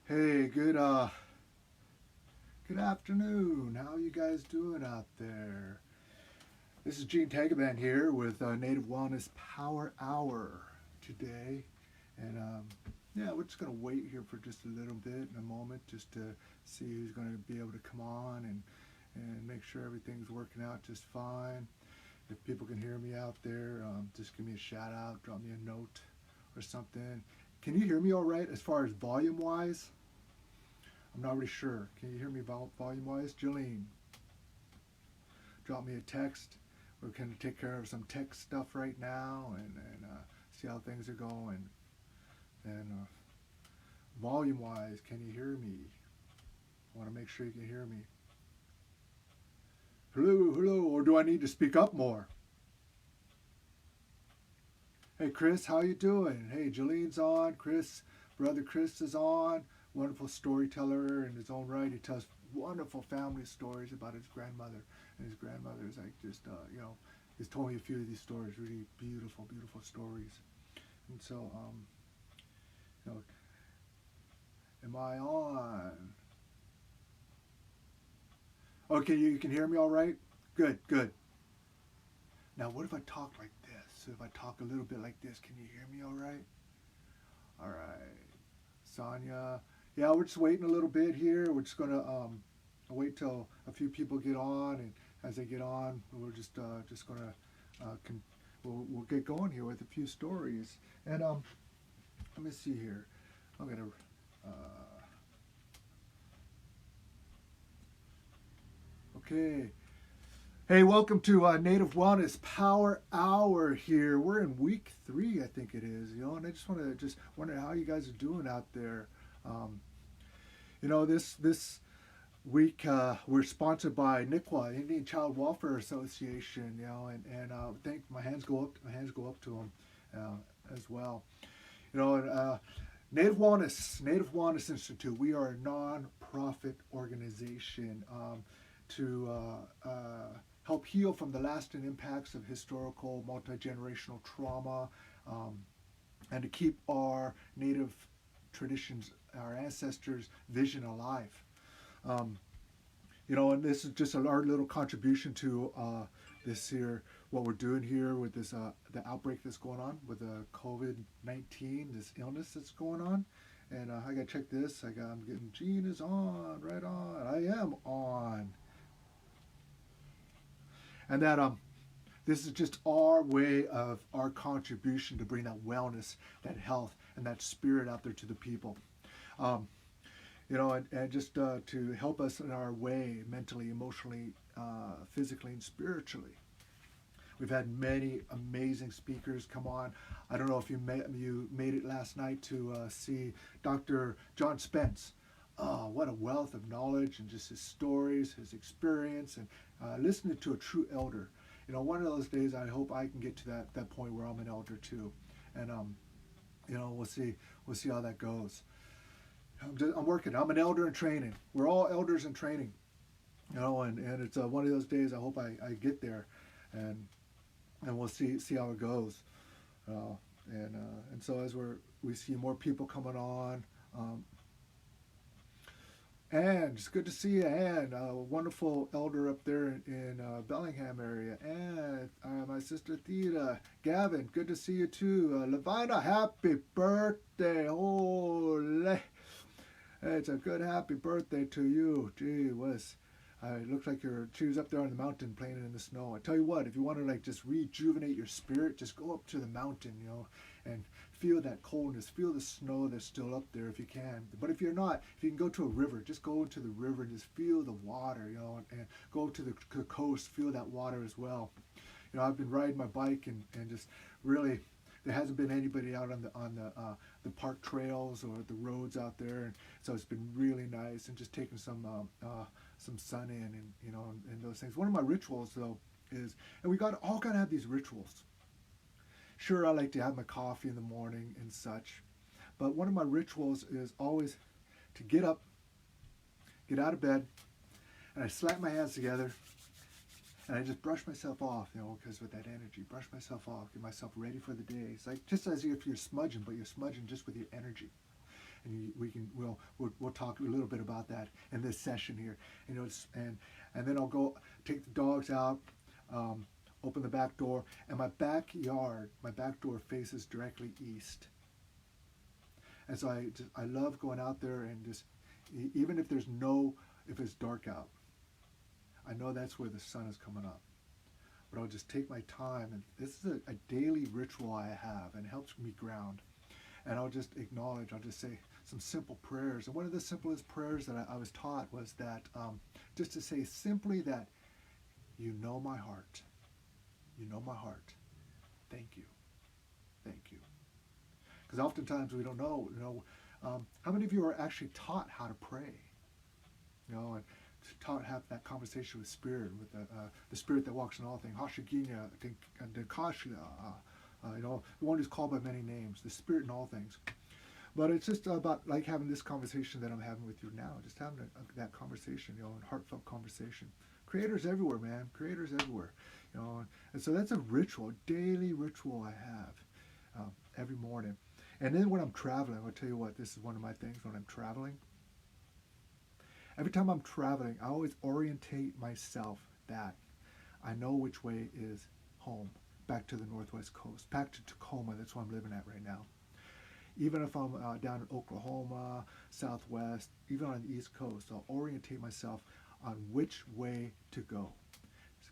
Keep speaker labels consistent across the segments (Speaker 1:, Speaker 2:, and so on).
Speaker 1: Hey, good afternoon. How you guys doing out there? This is Gene Tagaban here with Native Wellness Power Hour today, and yeah, we're just gonna wait here for just a little bit in a moment, just to see who's gonna be able to come on and make sure everything's working out just fine. If people can hear me out there, just give me a shout out, drop me a note or something. Can you hear me all right as far as volume wise? I'm not really sure. Can you hear me volume wise? Jolene, drop me a text. We're going to take care of some tech stuff right now and see how things are going. And volume wise, can you hear me? I want to make sure you can hear me. Hello, hello, or do I need to speak up more? Hey, Chris, how you doing? Hey, Jolene's on. Brother Chris is on. Wonderful storyteller in his own right. He tells wonderful family stories about his grandmother. And his grandmother is like just, he's told me a few of these stories, really beautiful, beautiful stories. And so, you know, am I on? Okay, you can hear me all right? Good, good. Now, what if I talk like this? So if I talk a little bit like this, can you hear me all right? All right. Sonia. Yeah, we're just waiting a little bit here. We're just gonna wait till a few people get on, and as they get on, we're just gonna we'll get going here with a few stories. And let me see here. I'm gonna okay. Hey, welcome to Native Wellness Power Hour. Here, we're in week 3, I think it is. And I just want to wonder how you guys are doing out there. Um, this week we're sponsored by NICWA, Indian Child Welfare Association. And thank my hands go up to them as well. And Native Wellness Institute. We are a non-profit organization to help heal from the lasting impacts of historical multi-generational trauma, and to keep our Native traditions, our ancestors' vision alive. Um, and this is just our little contribution to this here, what we're doing here with this the outbreak that's going on with the COVID-19, this illness that's going on. And I gotta check this. I'm getting Gene is on, right on. I am on, and that this is just our way of our contribution to bring that wellness, that health, and that spirit out there to the people. Um, and just to help us in our way, mentally, emotionally, physically, and spiritually. We've had many amazing speakers come on. I don't know if you made it last night to see Dr. John Spence. Oh, what a wealth of knowledge and just his stories, his experience, and listening to a true elder. One of those days I hope I can get to that point where I'm an elder too, and we'll see how that goes. I'm working. I'm an elder in training. We're all elders in training, and it's one of those days. I hope I get there, and we'll see how it goes. And so as we see more people coming on, and it's good to see you, Anne, a wonderful elder up there in Bellingham area, and my sister Theta, Gavin, good to see you too. Levina, happy birthday! Holy! It's a good happy birthday to you. Gee whiz. It looks like she was up there on the mountain playing in the snow. I tell you what, if you want to just rejuvenate your spirit, just go up to the mountain, and feel that coldness, feel the snow that's still up there if you can. But if you're not, if you can go to a river, just go into the river and just feel the water, and go to the coast, feel that water as well. I've been riding my bike and just really, there hasn't been anybody out on the park trails or the roads out there, and so it's been really nice, and just taking some sun in, and those things. One of my rituals though is, and we all gotta have these rituals. Sure, I like to have my coffee in the morning and such, but one of my rituals is always to get up, get out of bed, and I slap my hands together, and I just brush myself off, because with that energy, brush myself off, get myself ready for the day. It's like just as if you're smudging, but you're smudging just with your energy. and we'll talk a little bit about that in this session here. And then I'll go take the dogs out, open the back door, and my back door faces directly east. And so I love going out there and just, even if if it's dark out, I know that's where the sun is coming up. But I'll just take my time, and this is a daily ritual I have, and it helps me ground. And I'll just say some simple prayers. And one of the simplest prayers that I was taught was that, just to say simply that, you know my heart. You know my heart. Thank you. Thank you. Because oftentimes we don't know, how many of you are actually taught how to pray? And taught to have that conversation with Spirit, with the Spirit that walks in all things. Hashiginya, the one who's called by many names, the Spirit in all things. But it's just about like having this conversation that I'm having with you now, just having that conversation, and heartfelt conversation. Creators everywhere, man. Creators everywhere. And so that's a ritual, a daily ritual I have every morning. And then when I'm traveling, I'll tell you what, this is one of my things when I'm traveling. Every time I'm traveling, I always orientate myself that I know which way is home, back to the Northwest Coast, back to Tacoma. That's where I'm living at right now. Even if I'm down in Oklahoma, Southwest, even on the East Coast, I'll orientate myself on which way to go.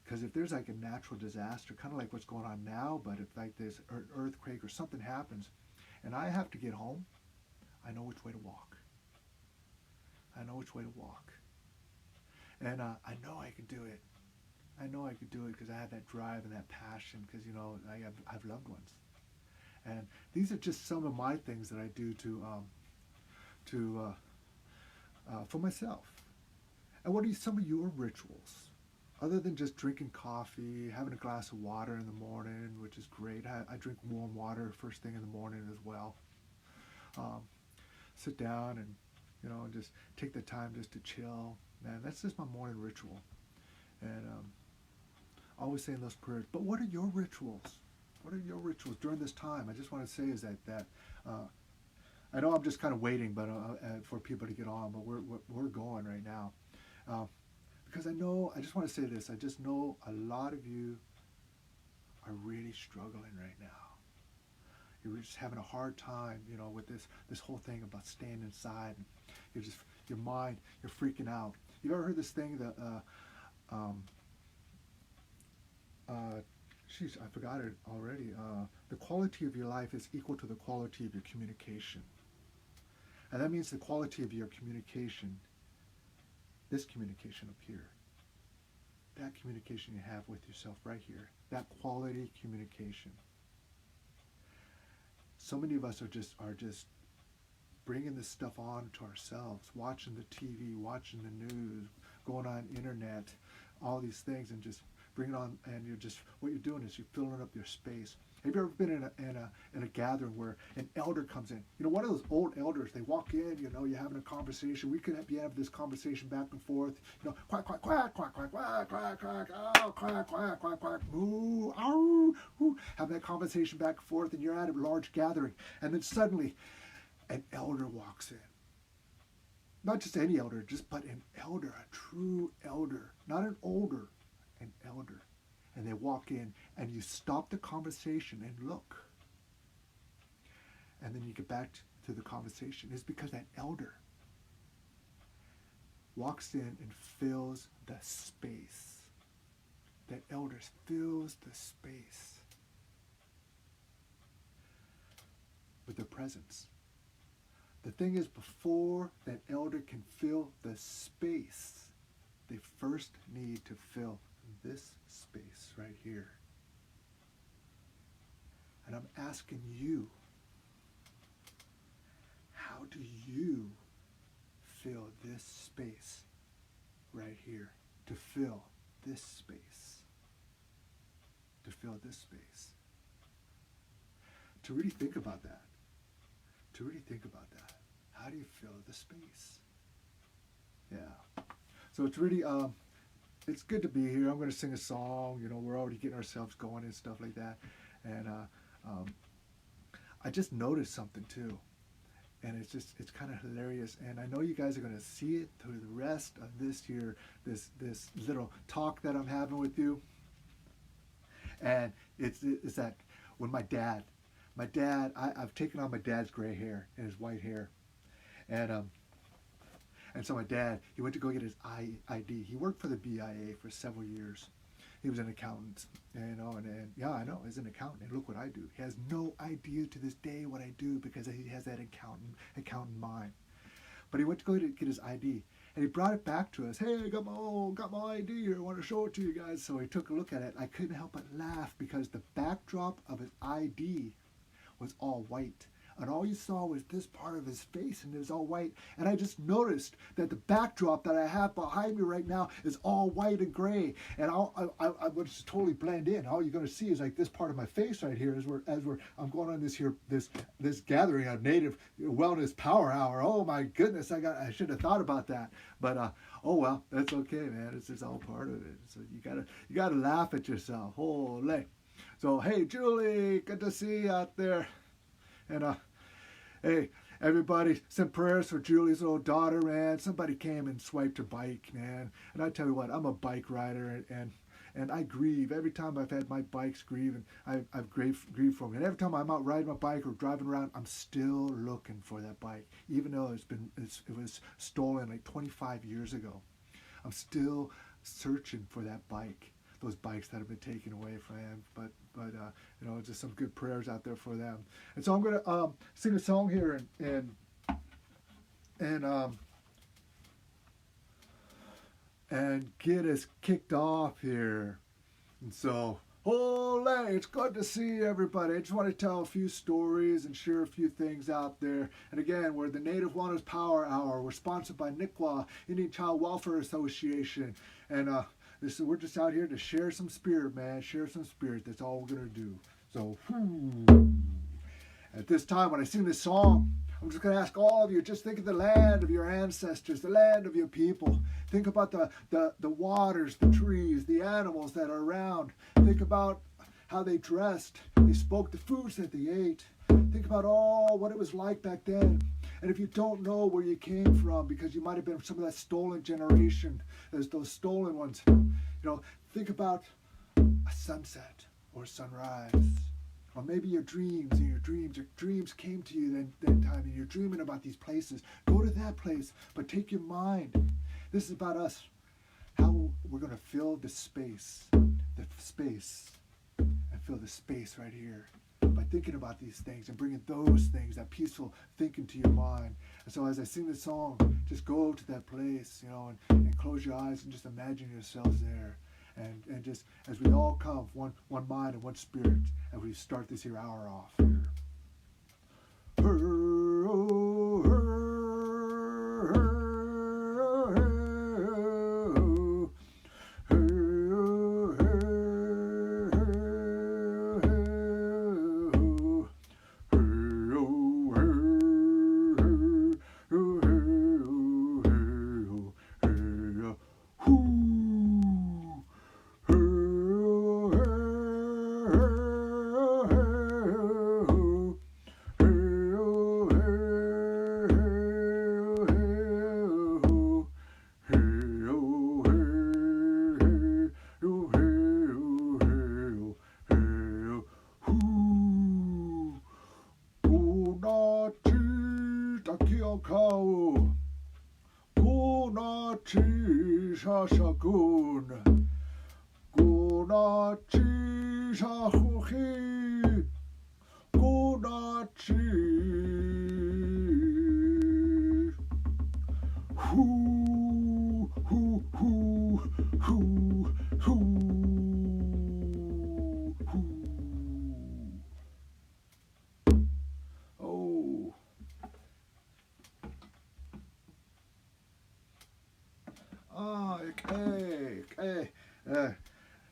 Speaker 1: Because if there's like a natural disaster, kind of like what's going on now, but if like this earthquake or something happens, and I have to get home, I know which way to walk. I know which way to walk. And I know I can do it. I know I could do it because I have that drive and that passion because, I have loved ones. And these are just some of my things that I do for myself. And what are some of your rituals? Other than just drinking coffee, having a glass of water in the morning, which is great. I drink warm water first thing in the morning as well. Sit down and just take the time just to chill. Man, that's just my morning ritual. And always saying those prayers. But what are your rituals? What are your rituals during this time? I just want to say is that I know I'm just kind of waiting, but for people to get on, but we're going right now. Because I just want to say this. I just know a lot of you are really struggling right now. You're just having a hard time, with this whole thing about staying inside. And your mind, you're freaking out. You've ever heard this thing that, I forgot it already. The quality of your life is equal to the quality of your communication. And that means the quality of your communication, this communication up here, that communication you have with yourself right here, that quality communication. So many of us are just bringing this stuff on to ourselves, watching the TV, watching the news, going on internet, all these things, and just bring it on. And what you're doing is you're filling up your space. Have you ever been in a gathering where an elder comes in? One of those old elders, they walk in, you're having a conversation. We could be having this conversation back and forth. Quack, quack, quack, quack, quack, quack, quack, quack, oh, quack, quack, quack, quack, ooh, ow, ooh. Have that conversation back and forth, and you're at a large gathering. And then suddenly, an elder walks in. Not just any elder, but an elder, a true elder. Not an older, an elder. And they walk in, and you stop the conversation and look. And then you get back to the conversation. It's because that elder walks in and fills the space. That elder fills the space with their presence. The thing is, before that elder can fill the space, they first need to fill this space right here. And I'm asking you, how do you fill this space right here? To fill this space. To fill this space. To really think about that. To really think about that. How do you fill the space? Yeah. So it's really, it's good to be here. I'm going to sing a song. We're already getting ourselves going and stuff like that. And I just noticed something too. and it's kind of hilarious. And I know you guys are going to see it through the rest of this year, this little talk that I'm having with you. And it's that when my dad, I've taken on my dad's gray hair and his white hair, and so my dad, he went to go get his ID. He worked for the BIA for several years. He was an accountant, and yeah, I know, he's an accountant, and look what I do. He has no idea to this day what I do because he has that accountant mind. But he went to go get his ID, and he brought it back to us. Hey, I got my ID here. I want to show it to you guys. So he took a look at it. I couldn't help but laugh because the backdrop of his ID was all white. And all you saw was this part of his face, and it was all white. And I just noticed that the backdrop that I have behind me right now is all white and gray. And I would just totally blend in. All you're going to see is like this part of my face right here I'm going on this gathering of Native Wellness Power Hour. Oh my goodness, I should have thought about that. But oh well, that's okay, man. It's just all part of it. So you gotta laugh at yourself. Holy. So hey, Julie, good to see you out there. And hey, everybody, send prayers for Julie's little daughter, man. Somebody came and swiped her bike, man. And I tell you what, I'm a bike rider, and I grieve every time I've had my bikes grieve, and I've grieved for me. And every time I'm out riding my bike or driving around, I'm still looking for that bike, even though it was stolen like 25 years ago. I'm still searching for that bike. Those bikes that have been taken away from him, but you know, just some good prayers out there for them. And so I'm gonna sing a song here and get us kicked off here. And so, hola, it's good to see everybody. I just want to tell a few stories and share a few things out there. And again, we're the Native Wellness Power Hour. We're sponsored by NICWA, Indian Child Welfare Association, and we're just out here to share some spirit, man. Share some spirit. That's all we're going to do. So, at this time, when I sing this song, I'm just going to ask all of you, just think of the land of your ancestors, the land of your people. Think about the waters, the trees, the animals that are around. Think about how they dressed. They spoke the foods that they ate. Think about all what it was like back then. And if you don't know where you came from, because you might have been some of that stolen generation, as those stolen ones, you know, think about a sunset or a sunrise. Or maybe your dreams came to you that time, and you're dreaming about these places. Go to that place, but take your mind. This is about us, how we're going to fill the space, and fill the space right here by thinking about these things and bringing those things, that peaceful thinking to your mind. And so as I sing this song, just go to that place, you know, and close your eyes and just imagine yourselves there. And just as we all come, one mind and one spirit, as we start this here hour off here. Okay.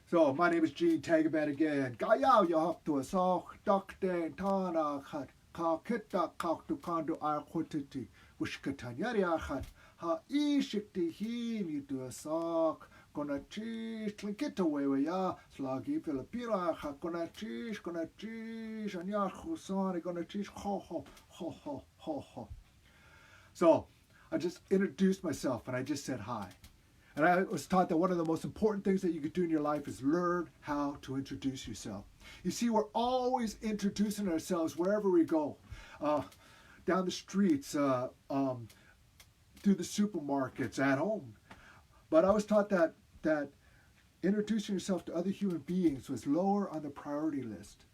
Speaker 1: So my name is Gene Tagaban again. Gayao yahak to us all. Doctor Tana Hat Kakita Kaktu Kandu Arkutiti Wishkatanyari Achat Ha Ishikti Him you to us all. Gonna cheese, clinkit away with ya, slaggy Filipina, gonna cheese, and ya Husani, gonna cheese, ho ho ho ho ho ho. So I just introduced myself and I just said hi. And I was taught that one of the most important things that you could do in your life is learn how to introduce yourself. You see, we're always introducing ourselves wherever we go, down the streets, through the supermarkets, at home. But I was taught that introducing yourself to other human beings was lower on the priority list.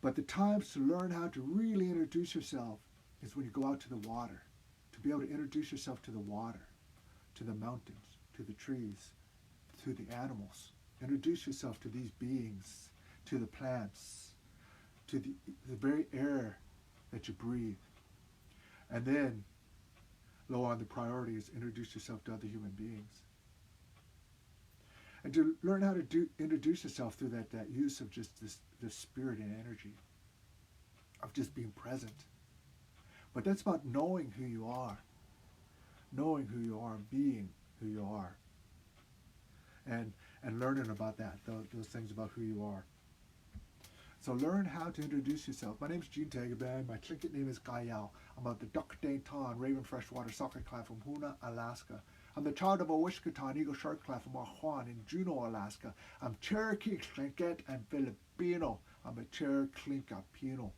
Speaker 1: But the times to learn how to really introduce yourself is when you go out to the water, to be able to introduce yourself to the water, to the mountains, to the trees, to the animals. Introduce yourself to these beings, to the plants, to the very air that you breathe. And then, low on the priority is introduce yourself to other human beings. And to learn how to introduce yourself through that use of just this spirit and energy, of just being present. But that's about knowing who you are, and being who you are, and learning about that, those things about who you are. So learn how to introduce yourself. My name is Gene Tagaban. My Tlingit name is Gayao. I'm of the Duckdane Raven Freshwater Soccer Clan from Hoona, Alaska. I'm the child of a Wishkatan Eagle Shark Clan from Juan in Juneau, Alaska. I'm Cherokee, Tlingit, and Filipino. I'm a Cherokee Filipino.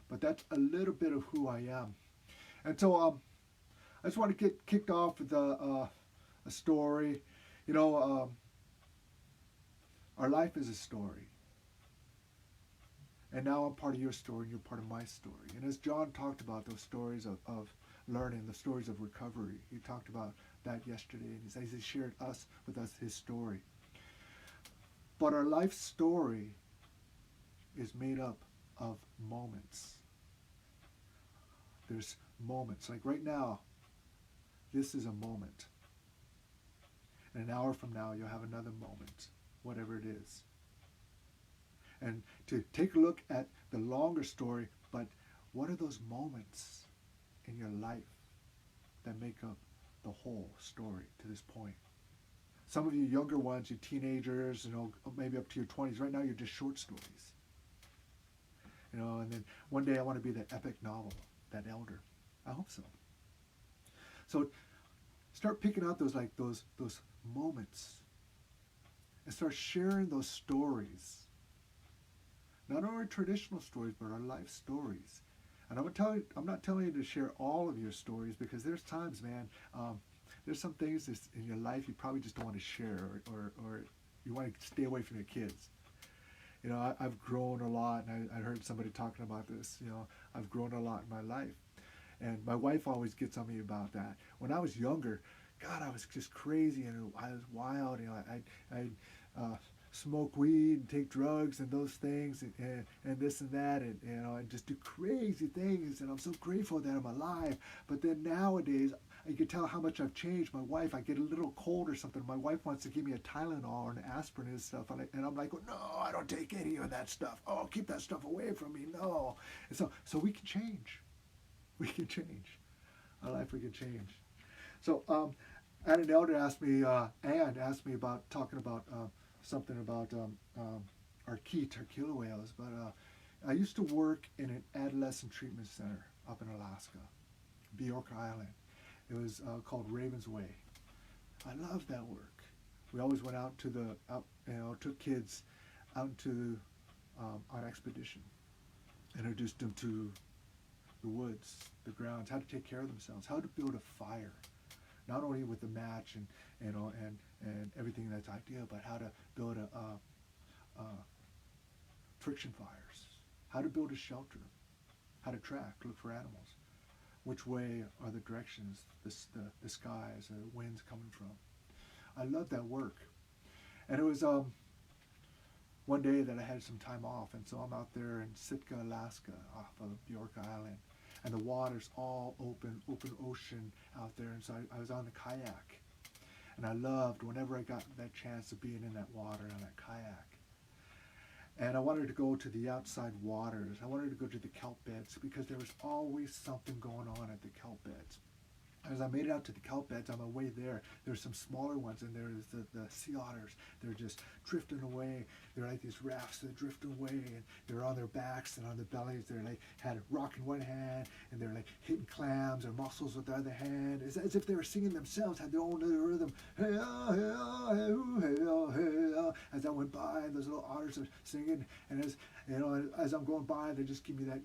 Speaker 1: But that's a little bit of who I am. And so I just want to get kicked off with a story. You know, our life is a story. And now I'm part of your story and you're part of my story. And as John talked about those stories of learning, the stories of recovery, he talked about that yesterday, and he shared with us his story. But our life story is made up of moments. There's moments. Like right now, this is a moment. And an hour from now, you'll have another moment, whatever it is. And to take a look at the longer story, but what are those moments in your life that make up the whole story to this point? Some of you younger ones, you teenagers, maybe up to your 20s, right now you're just short stories. And then one day I want to be that epic novel, that elder. I hope so. So start picking out those moments and start sharing those stories. Not only traditional stories, but our life stories. And I'm not telling you to share all of your stories, because there's times, man, there's some things in your life you probably just don't want to share, or you want to stay away from your kids. I've grown a lot, and I heard somebody talking about this. I've grown a lot in my life. And my wife always gets on me about that. When I was younger, God, I was just crazy, and I was wild. I'd smoke weed and take drugs and those things and this and that, and just do crazy things. And I'm so grateful that I'm alive. But then nowadays, you can tell how much I've changed. My wife, I get a little cold or something, my wife wants to give me a Tylenol or an aspirin and stuff, and I'm like, no, I don't take any of that stuff. Oh, keep that stuff away from me. No. And so we can change. We can change. Our life, we can change. So Ann and Elder asked me about talking about something about our key killer whales. But I used to work in an adolescent treatment center up in Alaska, Bjork Island. It was called Raven's Way. I loved that work. We always went out to took kids out to on expedition, introduced them to the woods, the grounds, how to take care of themselves, how to build a fire, not only with the match and everything that's ideal, but how to build friction fires, how to build a shelter, how to track, look for animals, which way are the directions, the skies, the winds coming from. I love that work. And it was one day that I had some time off, and so I'm out there in Sitka, Alaska, off of Bjork Island, and the water's all open ocean out there, and so I was on the kayak. And I loved whenever I got that chance of being in that water on that kayak. And I wanted to go to the outside waters. I wanted to go to the kelp beds, because there was always something going on at the kelp beds. as I made it out to the kelp beds on my way there, there's some smaller ones, and there's the sea otters. They're just drifting away. They're like these rafts that drift away, and they're on their backs and on their bellies. They're like had a rock in one hand, and they're like hitting clams or mussels with the other hand. It's as if they were singing themselves, had their own little rhythm. Hey, oh, hey, oh, hey, oh, hey, oh, hey, oh. As I went by, those little otters are singing, and as I'm going by, they just give me that,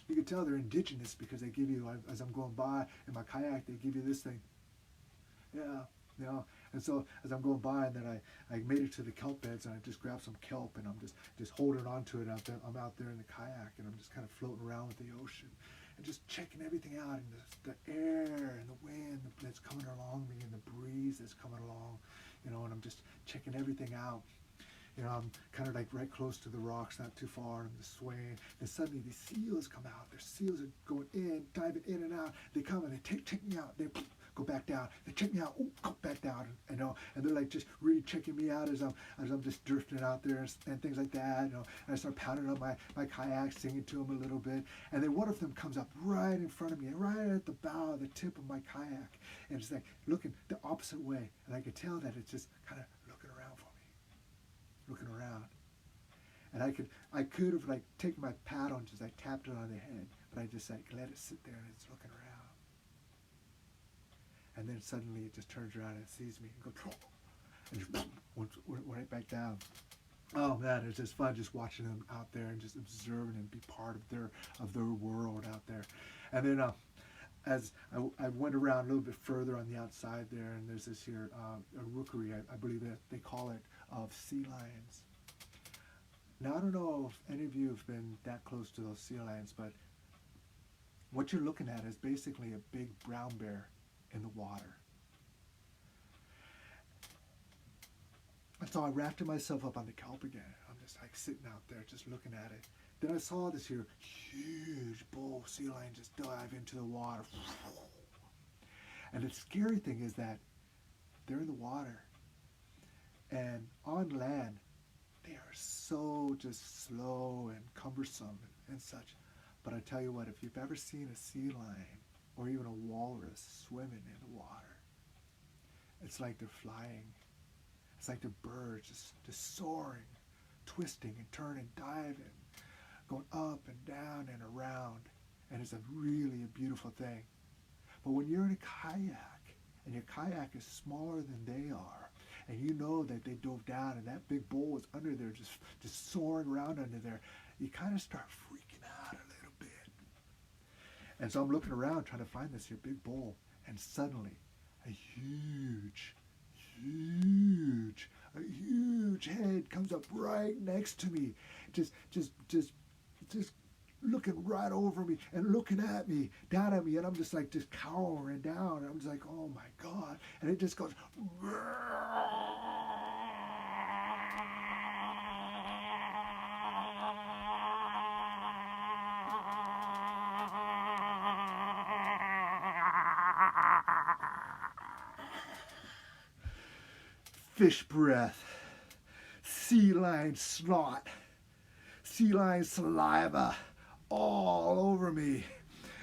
Speaker 1: you can tell they're indigenous because they give you, as I'm going by in my kayak, they give you this thing. Yeah, and so as I'm going by, and then I made it to the kelp beds, and I just grabbed some kelp, and I'm just holding on to it. I'm out there in the kayak, and I'm just kind of floating around with the ocean, and just checking everything out, and the air and the wind that's coming along me, and the breeze that's coming along, and I'm just checking everything out. I'm kind of like right close to the rocks, not too far, and I'm just swaying. And suddenly these seals come out. Their seals are going in, diving in and out. They come and they check me out. They go back down. They check me out. Ooh, go back down. And they're like just really checking me out as I'm just drifting out there and things like that. And I start pounding on my kayak, singing to them a little bit. And then one of them comes up right in front of me, right at the bow, the tip of my kayak, and it's like looking the opposite way. And I could tell that it's just kind of looking around for me. Looking around, and I could have like taken my paddle and just like tapped it on the head, but I just like let it sit there and it's looking around, and then suddenly it just turns around and sees me and goes and just went right back down. Oh man, it's just fun just watching them out there and just observing and be part of their world out there. And then as I went around a little bit further on the outside there, and there's this here a rookery, I believe that they call it, of sea lions. Now I don't know if any of you have been that close to those sea lions, but what you're looking at is basically a big brown bear in the water. And so I wrapped myself up on the kelp again. I'm just like sitting out there just looking at it. Then I saw this here huge bull sea lion just dive into the water. And the scary thing is that they're in the water. And on land, they are so just slow and cumbersome and such. But I tell you what, if you've ever seen a sea lion or even a walrus swimming in the water, it's like they're flying. It's like they're birds just soaring, twisting and turning, diving, going up and down and around. And it's really a beautiful thing. But when you're in a kayak, and your kayak is smaller than they are, and you know that they dove down and that big bull was under there just soaring around under there, you kind of start freaking out a little bit. And so I'm looking around trying to find this here big bull, and suddenly a huge head comes up right next to me, just looking right over me and looking at me, down at me, and I'm just like just cowering down, and I'm just like, oh my God, and it just goes fish breath, sea lion snot, sea lion saliva all over me.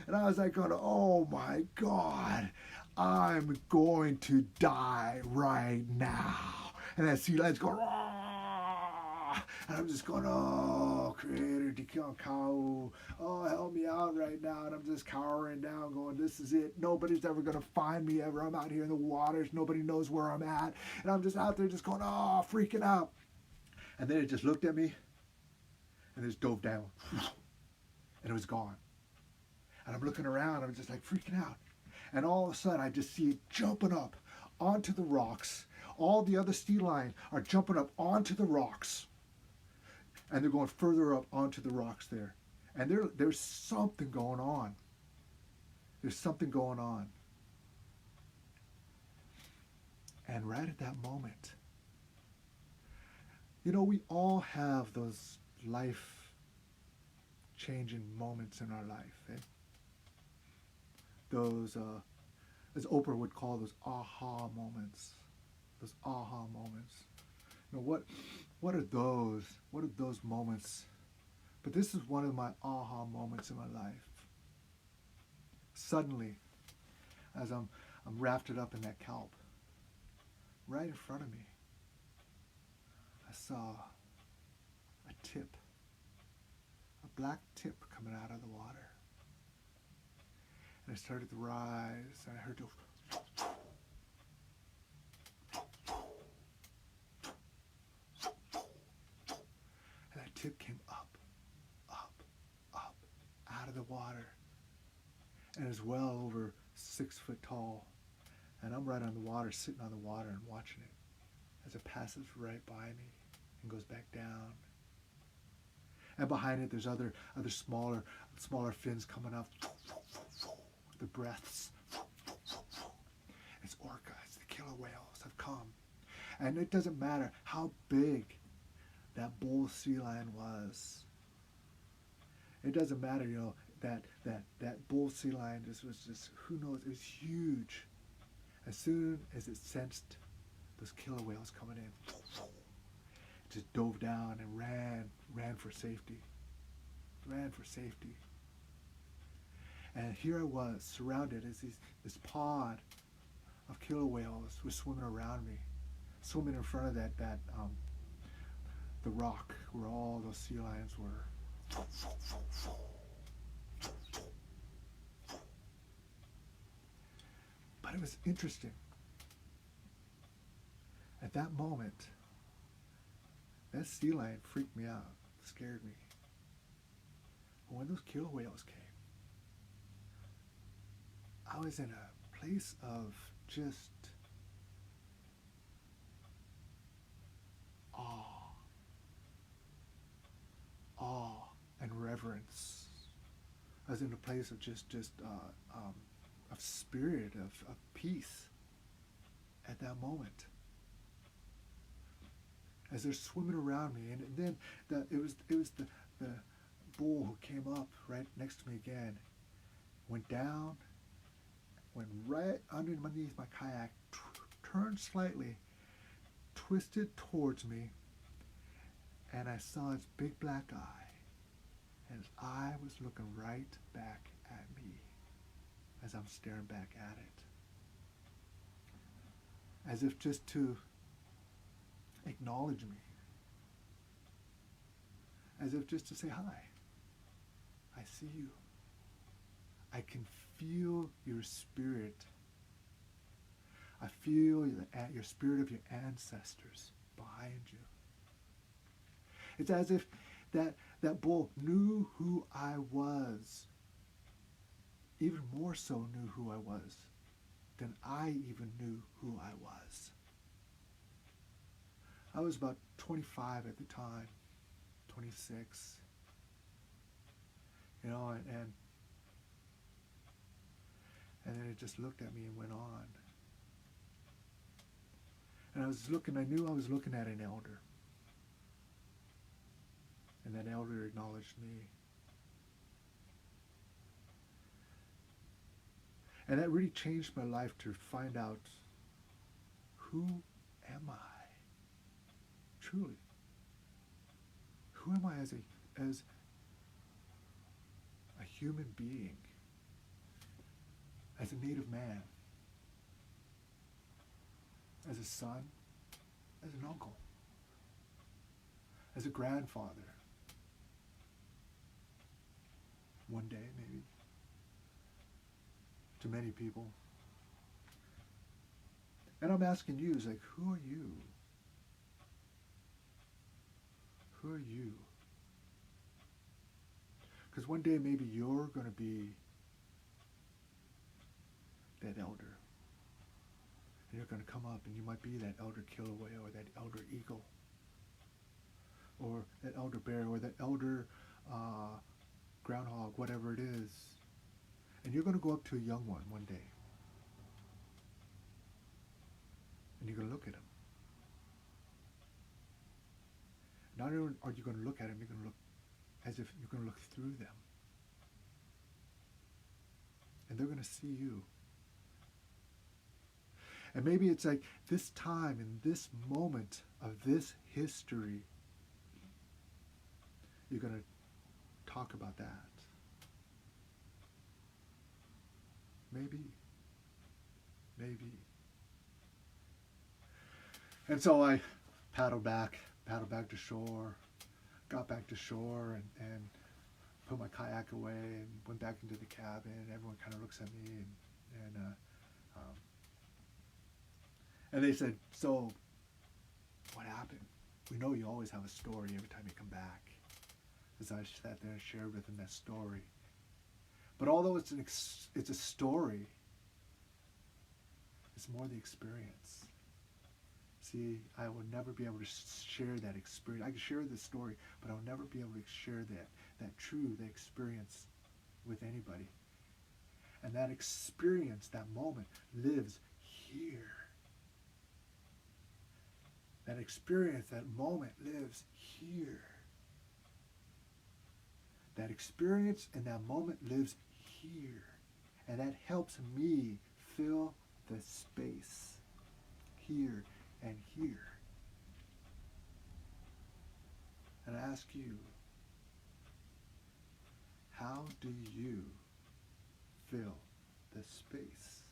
Speaker 1: And I was like going, oh my God, I'm going to die right now. And that sea lion's going, ah! And I'm just going, oh, Creator, Dikao, oh, help me out right now. And I'm just cowering down going, this is it. Nobody's ever going to find me ever. I'm out here in the waters. Nobody knows where I'm at. And I'm just out there just going, oh, freaking out. And then it just looked at me and just dove down. And it was gone. And I'm looking around, I'm just like freaking out. And all of a sudden, I just see it jumping up onto the rocks. All the other sea lions are jumping up onto the rocks. And they're going further up onto the rocks there. And there's something going on. There's something going on. And right at that moment, we all have those life-changing moments in our life. Eh? Those, as Oprah would call those aha moments. Those aha moments. What are those? What are those moments? But this is one of my aha moments in my life. Suddenly, as I'm rafted up in that kelp. Right in front of me, I saw a tip, a black tip coming out of the water. And it started to rise, and I heard the and that tip came up, up, up, out of the water. And it was well over 6 foot tall. And I'm right on the water, sitting on the water and watching it as it passes right by me and goes back down. And behind it, there's other smaller fins coming up. The breaths. It's orcas, the killer whales have come. And it doesn't matter how big that bull sea lion was. It doesn't matter, that bull sea lion was just, who knows, it was huge. As soon as it sensed those killer whales coming in, it just dove down and ran for safety. And here I was, surrounded as this pod of killer whales was swimming around me, swimming in front of the rock where all those sea lions were. But it was interesting. At that moment, that sea lion freaked me out, scared me. But when those killer whales came, I was in a place of just awe and reverence. I was in a place of just of spirit, of peace at that moment. As they're swimming around me, and then it was the bull who came up right next to me again, went down, went right underneath my kayak, turned slightly, twisted towards me, and I saw its big black eye, and its eye was looking right back at me as I'm staring back at it, as if just to acknowledge me, as if just to say, hi, I see you. I can feel your spirit. I feel your spirit of your ancestors behind you. It's as if that bull knew who I was, even more so knew who I was than I even knew who I was. I was about 25 at the time, 26, and then it just looked at me and went on. And I knew I was looking at an elder. And that elder acknowledged me. And that really changed my life to find out, who am I? Truly. Who am I as a human being? As a native man? As a son? As an uncle? As a grandfather? One day, maybe. To many people. And I'm asking you, who are you? Who are you? Because one day maybe you're going to be that elder. And you're going to come up and you might be that elder killer whale or that elder eagle or that elder bear or that elder groundhog, whatever it is. And you're going to go up to a young one day. And you're going to look at him. Not only are you going to look at him, you're going to look as if you're going to look through them. And they're going to see you. And maybe it's like this time, in this moment of this history, you're going to talk about that. may be. And so I paddled back to shore, got back to shore, and put my kayak away and went back into the cabin. Everyone kind of looks at me and they said, "So, what happened? We know you always have a story every time you come back." As I sat there and shared with them that story. But although it's a story, it's more the experience. See, I will never be able to share that experience. I can share the story, but I'll never be able to share that experience with anybody. And that experience, that moment, lives here. That experience, that moment lives here. That experience and that moment lives here. And that helps me fill the space here and here. And I ask you, how do you fill the space?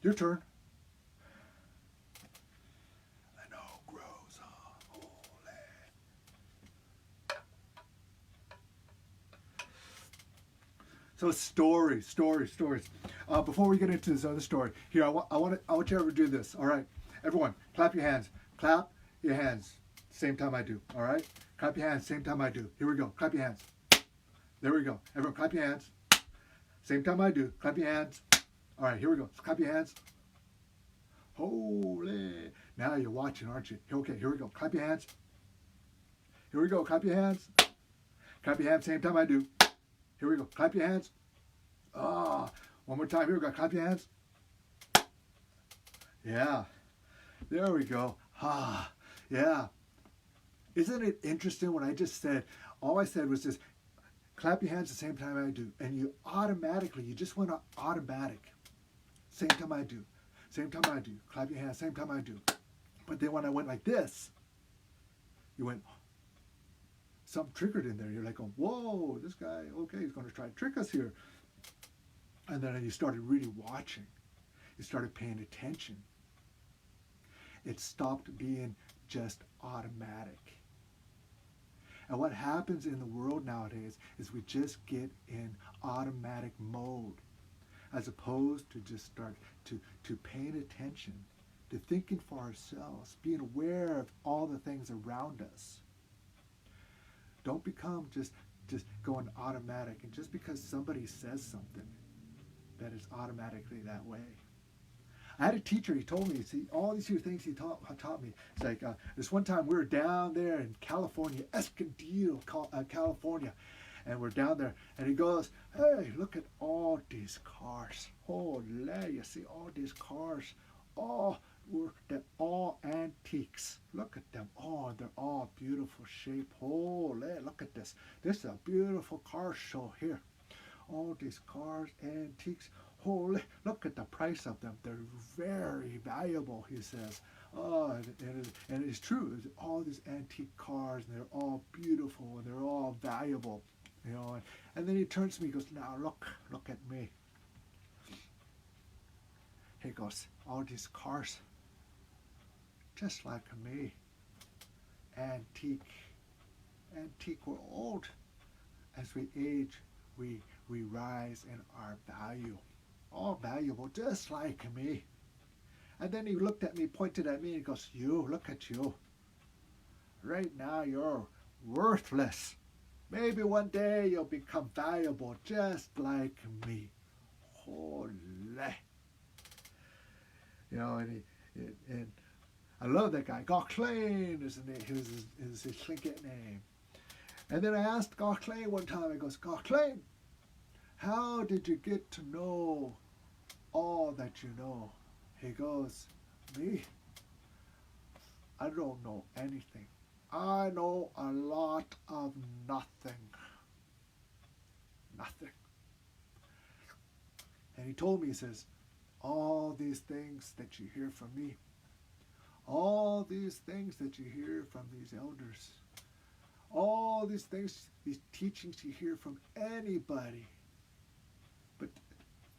Speaker 1: Your turn. I know grows on holy. So stories. Before we get into this other story, here I want you to ever do this. All right, everyone, clap your hands. Clap your hands. Same time I do. All right, clap your hands. Same time I do. Here we go. Clap your hands. There we go. Everyone, clap your hands. Same time I do. Clap your hands. All right, here we go. Clap your hands. Holy. Now you're watching, aren't you? Okay, here we go. Clap your hands. Here we go. Clap your hands. Clap your hands. Same time I do. Here we go. Clap your hands. One more time. Here we go. Clap your hands. Yeah. There we go. Yeah. Isn't it interesting when I just said, all I said was just, clap your hands the same time I do. And you just went automatic. Same time I do. Same time I do. Clap your hands, same time I do. But then when I went like this, you went, something triggered in there. You're like, whoa, this guy, okay, he's going to try to trick us here. And then you started really watching. You started paying attention. It stopped being just automatic. And what happens in the world nowadays is we just get in automatic mode, as opposed to just start to paying attention, to thinking for ourselves, being aware of all the things around us. Don't become just going automatic, and just because somebody says something, that is automatically that way. I had a teacher, he told me, see, all these things he taught me. It's like, this one time we were down there in California, Escondido, California, and we're down there, and he goes, hey, look at all these cars. Holy, you see all these cars. They're all antiques. Look at them. They're all beautiful shape. Holy, look at this. This is a beautiful car show here. All these cars, antiques. Holy, look at the price of them. They're very valuable, he says. And it's true. There's all these antique cars, and they're all beautiful, and they're all valuable. You know, and then he turns to me and goes, now look at me. He goes, all these cars, just like me. antique. Antique, we're old. As we age, we rise in our value. All valuable, just like me. And then he looked at me, pointed at me, and he goes, you, look at you. Right now, you're worthless. Maybe one day you'll become valuable, just like me. Holy. You know, and I love that guy. Gauclain is his Tlingit name. And then I asked Gauclain one time, I goes, Gauclain, how did you get to know all that you know? He goes, me? I don't know anything. I know a lot of nothing. Nothing. And he told me, he says, all these things that you hear from me, all these things that you hear from these elders, all these things, these teachings you hear from anybody. But,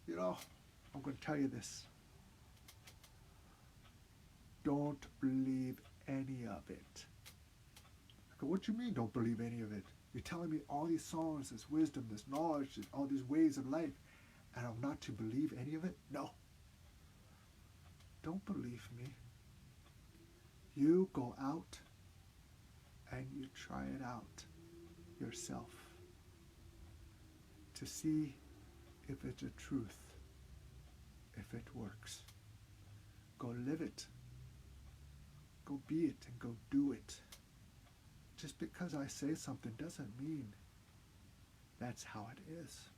Speaker 1: you know, I'm going to tell you this. Don't believe any of it. I go, what do you mean don't believe any of it? You're telling me all these songs, this wisdom, this knowledge, all these ways of life, and I'm not to believe any of it? No. Don't believe me. You go out and you try it out yourself to see if it's a truth, if it works. Go live it. Go be it and go do it. Just because I say something doesn't mean that's how it is.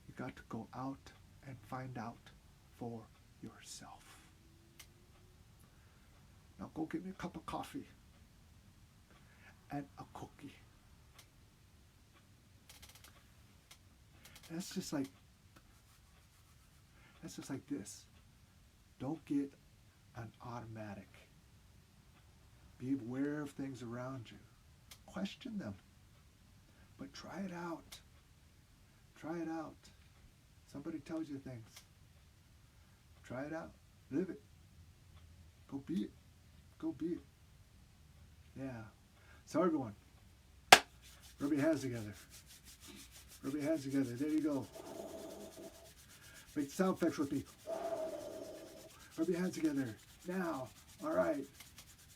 Speaker 1: You got to go out and find out for yourself. Now go get me a cup of coffee and a cookie. That's just like this. Don't get an automatic. Be aware of things around you. Question them. But try it out. Try it out. Somebody tells you things. Try it out. Live it. Go be it. Go be it. Yeah. So everyone, rub your hands together. Rub your hands together. There you go. Make the sound effects with me. Rub your hands together. Now. All right.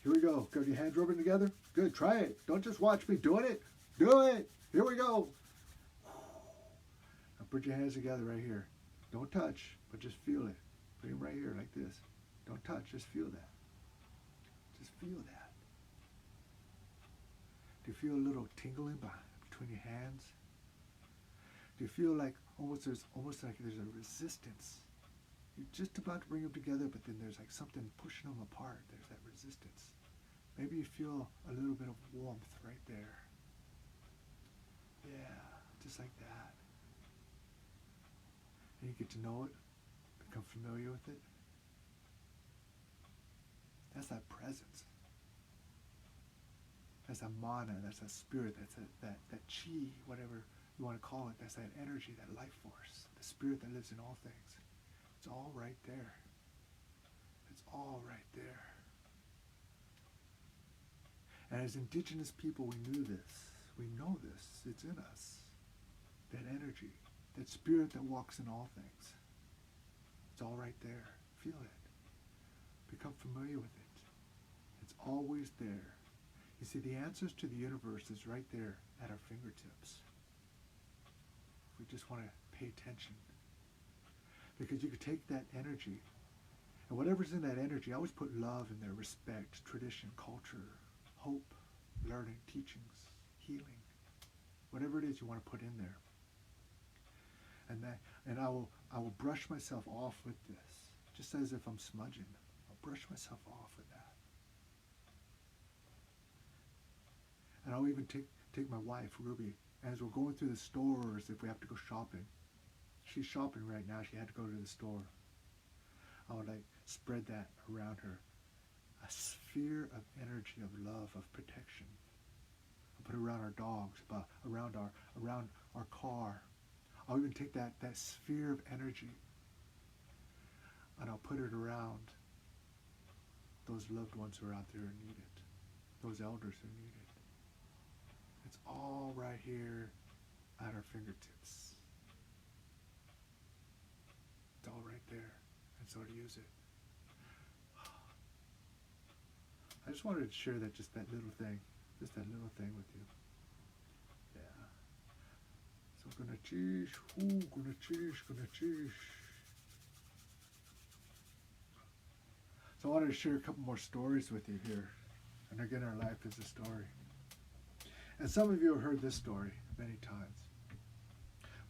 Speaker 1: Here we go. Got your hands rubbing together? Good. Try it. Don't just watch me doing it. Do it. Here we go. Now put your hands together right here. Don't touch, but just feel it. Put them right here like this. Don't touch. Just feel that. Just feel that. Do you feel a little tingling between your hands? Do you feel like there's a resistance? You're just about to bring them together, but then there's like something pushing them apart. There's that resistance. Maybe you feel a little bit of warmth right there. Yeah, just like that. And you get to know it, become familiar with it. That's that presence. That's that mana, that's that spirit, that's that chi, whatever you want to call it. That's that energy, that life force, the spirit that lives in all things. It's all right there. It's all right there. And as indigenous people, we knew this. We know this. It's in us. That energy, that spirit that walks in all things. It's all right there. Feel it. Become familiar with it. It's always there. You see, the answers to the universe is right there at our fingertips. We just want to pay attention. Because you could take that energy, and whatever's in that energy, I always put love in there, respect, tradition, culture, hope, learning, teachings, healing, whatever it is you want to put in there. And I will brush myself off with this, just as if I'm smudging. I'll brush myself off with that. And I'll even take my wife, Ruby, as we're going through the stores, if we have to go shopping. She's shopping right now. She had to go to the store. I would spread that around her. A sphere of energy, of love, of protection. I'll put it around our dogs, around our car. I'll even take that sphere of energy and I'll put it around those loved ones who are out there and need it. those elders who need it. It's all right here at our fingertips. It's all right there. And so to use it. I just wanted to share that, just that little thing with you. Yeah. So gonna cheese, gonna cheese. So I wanted to share a couple more stories with you here. And again, our life is a story. And some of you have heard this story many times.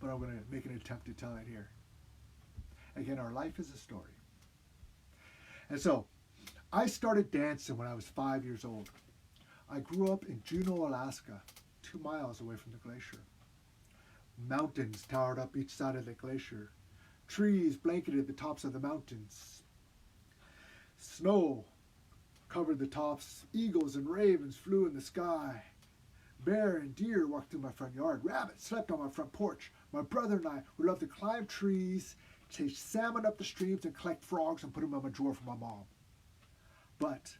Speaker 1: But I'm going to make an attempt to tell it here. Again, our life is a story. And so, I started dancing when I was 5 years old. I grew up in Juneau, Alaska, 2 miles away from the glacier. Mountains towered up each side of the glacier. Trees blanketed the tops of the mountains. Snow covered the tops. Eagles and ravens flew in the sky. Bear and deer walked through my front yard. Rabbits slept on my front porch. My brother and I, who loved to climb trees, chase salmon up the streams, and collect frogs and put them in my drawer for my mom. But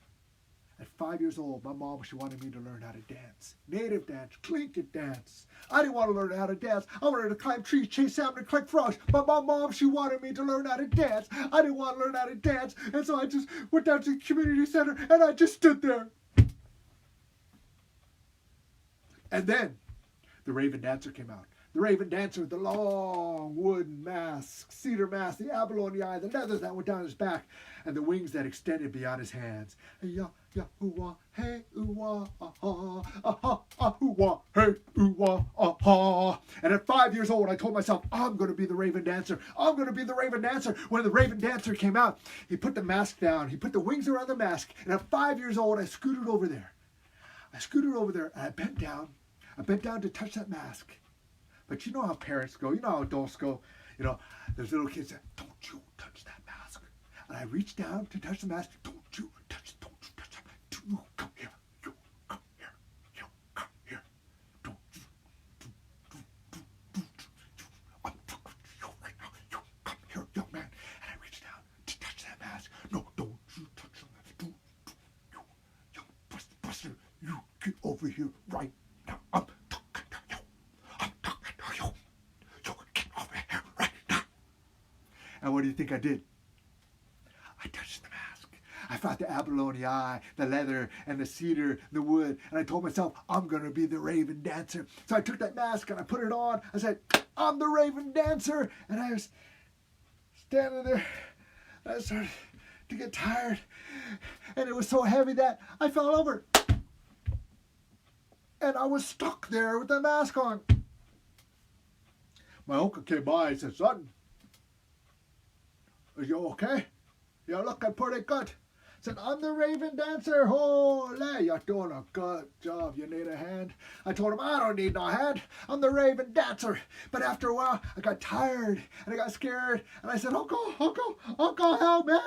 Speaker 1: at 5 years old, my mom, she wanted me to learn how to dance. Native dance, Tlingit dance. I didn't want to learn how to dance. I wanted to climb trees, chase salmon, and collect frogs. But my mom, she wanted me to learn how to dance. I didn't want to learn how to dance. And so I just went down to the community center and I just stood there. And then the Raven Dancer came out. The Raven Dancer with the long wooden mask, cedar mask, the abalone eye, the leather that went down his back, and the wings that extended beyond his hands. Ya, ya, ooh-wah, hey, ooh-wah, ah-ha, ah-ha, ah-ooh-wah, hey, ooh-wah, ah-ha. And at 5 years old, I told myself, I'm going to be the Raven Dancer. I'm going to be the Raven Dancer. When the Raven Dancer came out, he put the mask down. He put the wings around the mask. And at 5 years old, I scooted over there. And I bent down. I bent down to touch that mask. But you know how parents go, you know how adults go, you know, there's little kids that, don't you touch that mask. And I reached down to touch the mask, don't you touch it, you come here, you come here, you come here, don't you, I'm talking to you right now, you come here, young man. And I reached down to touch that mask, no, don't you touch the mask, you buster, you get over here right now, And what do you think I did? I touched the mask. I felt the abalone eye, the leather, and the cedar, the wood. And I told myself, I'm going to be the Raven Dancer. So I took that mask and I put it on. I said, I'm the Raven Dancer. And I was standing there. And I started to get tired. And it was so heavy that I fell over. And I was stuck there with the mask on. My uncle came by and said, son, are you okay? You're looking pretty good. I said, I'm the Raven Dancer. Holy, you're doing a good job. You need a hand? I told him, I don't need no hand. I'm the Raven Dancer. But after a while, I got tired and I got scared. And I said, Uncle, help me.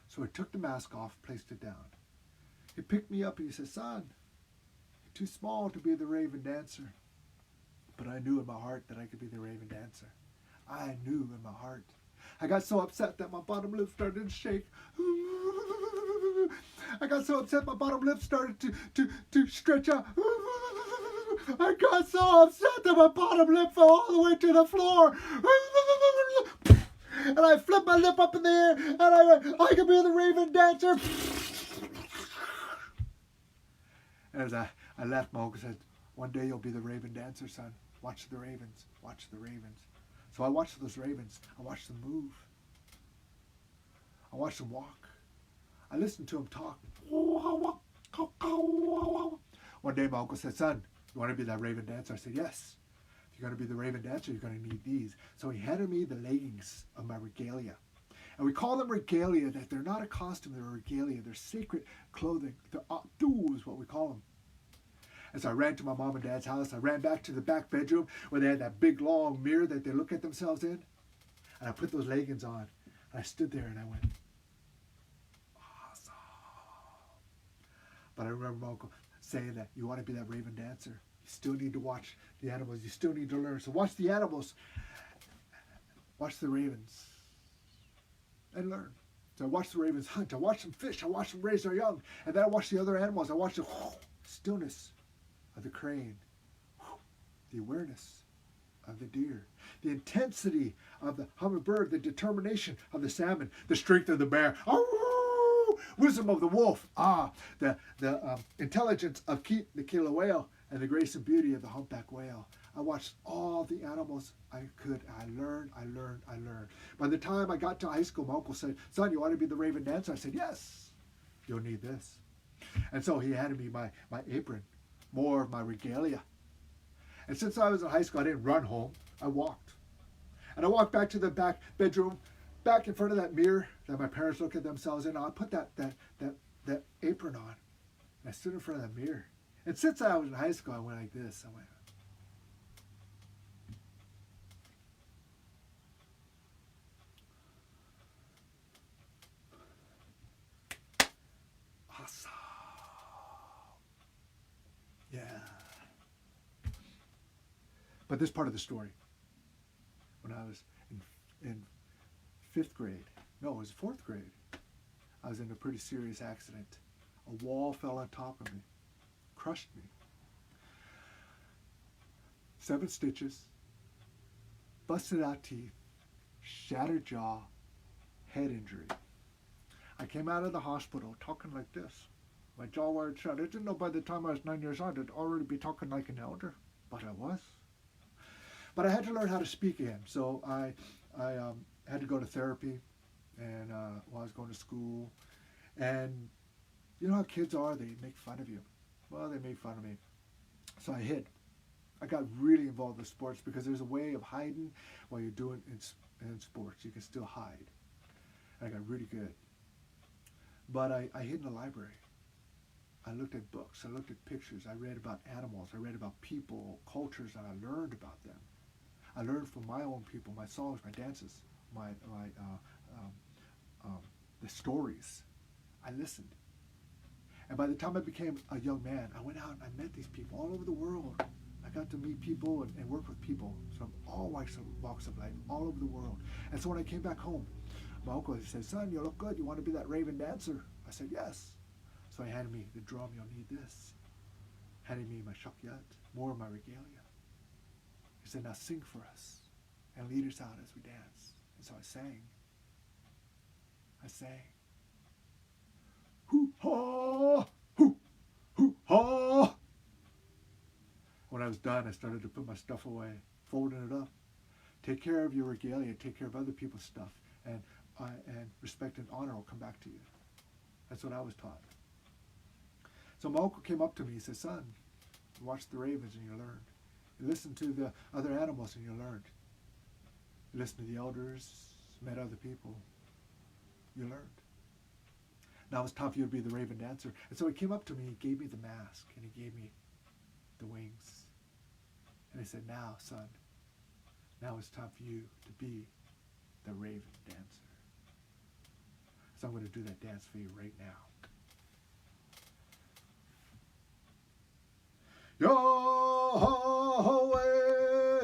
Speaker 1: So I took the mask off, placed it down. He picked me up and he said, son, you're too small to be the Raven Dancer. But I knew in my heart that I could be the Raven Dancer. I knew in my heart. I got so upset that my bottom lip started to shake. I got so upset my bottom lip started to stretch out. I got so upset that my bottom lip fell all the way to the floor. And I flipped my lip up in the air and I went, I can be the Raven Dancer. As I left, my uncle said, one day you'll be the Raven Dancer, son. Watch the ravens. Watch the ravens. So I watched those ravens. I watched them move. I watched them walk. I listened to them talk. One day my uncle said, son, you want to be that Raven Dancer? I said, yes. If you're going to be the Raven Dancer, you're going to need these. So he handed me the leggings of my regalia. And we call them regalia, that they're not a costume, they're a regalia. They're sacred clothing. They're abdu is what we call them. And so I ran to my mom and dad's house. I ran back to the back bedroom where they had that big long mirror that they look at themselves in. And I put those leggings on. And I stood there and I went, awesome. But I remember my uncle saying that you want to be that Raven Dancer. You still need to watch the animals. You still need to learn. So watch the animals. Watch the ravens. And learn. So I watched the ravens hunt. I watched them fish. I watched them raise their young. And then I watched the other animals. I watched the stillness of the crane, the awareness of the deer, the intensity of the hummingbird, the determination of the salmon, the strength of the bear, wisdom of the wolf, the intelligence of the killer whale, and the grace and beauty of the humpback whale. I watched all the animals I could. I learned. By the time I got to high school, my uncle said, "Son, you want to be the raven dancer?" I said, "Yes." "You'll need this." And so he handed me my apron, more of my regalia. And since I was in high school, I didn't run home. I walked. And I walked back to the back bedroom, back in front of that mirror that my parents look at themselves in. I put that apron on. And I stood in front of that mirror. And since I was in high school, I went like this. I went, awesome. Yeah. But this part of the story, when I was in 5th grade, no, it was 4th grade, I was in a pretty serious accident. A wall fell on top of me, crushed me. 7 stitches, busted out teeth, shattered jaw, head injury. I came out of the hospital talking like this. My jaw wired shut. I didn't know by the time I was 9 years old I'd already be talking like an elder, but I was. But I had to learn how to speak again, so I had to go to therapy, and while I was going to school, and you know how kids are, they make fun of you. Well, they made fun of me, so I hid. I got really involved with sports because there's a way of hiding while you're doing in sports. You can still hide. And I got really good. But I hid in the library. I looked at books. I looked at pictures. I read about animals. I read about people, cultures, and I learned about them. I learned from my own people, my songs, my dances, the stories. I listened. And by the time I became a young man, I went out and I met these people all over the world. I got to meet people and work with people from all walks of life, all over the world. And so when I came back home, my uncle said, "Son, you look good. You want to be that raven dancer?" I said, "Yes." So he handed me the drum. "You'll need this." Handed me my shakyat, more of my regalia. He said, "Now sing for us and lead us out as we dance." And so I sang. Hoo-ha, hoo-ha. When I was done, I started to put my stuff away, folding it up. Take care of your regalia, take care of other people's stuff, and respect and honor will come back to you. That's what I was taught. So my uncle came up to me, he said, "Son, you watched the ravens and you learned. You listened to the other animals and you learned. You listened to the elders, met other people, you learned. Now it's time for you to be the raven dancer." And so he came up to me, he gave me the mask, and he gave me the wings. And he said, "Now, son, now it's time for you to be the raven dancer." So I'm going to do that dance for you right now. Yahweh,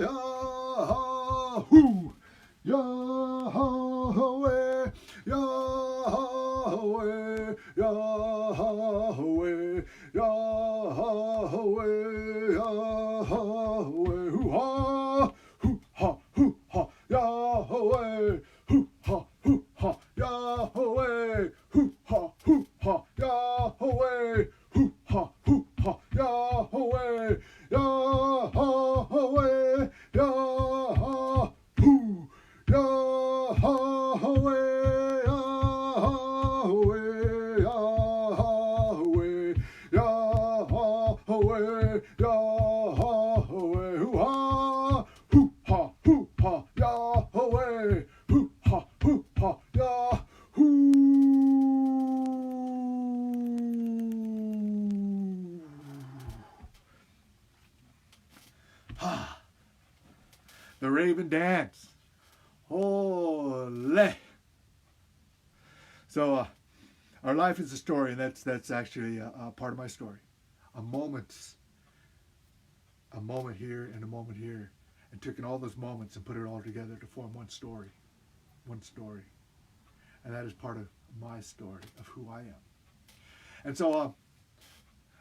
Speaker 1: Yahoo, Yahweh, Yahweh, Yahweh, Yahweh, Yahweh, hoo-ha, hoo-ha, hoo-ha, Yahweh, hoo-ha, hoo-ha, Yahweh, hoo-ha, hoo-ha, Yahweh, hoo-ha, hoo-ha, Yahweh, Yahweh, Yahoo, Yahweh, Yahweh, Yahweh, Yahweh, Yahweh, hoo-ha, hoo-ha, hoo-ha, Yahweh, hoo-ha, hoo-ha, Yahoo. The raven dance. Ole. So our life is a story, and that's actually a part of my story. A moment here and a moment here, and taking all those moments and put it all together to form one story. And that is part of my story of who I am. And so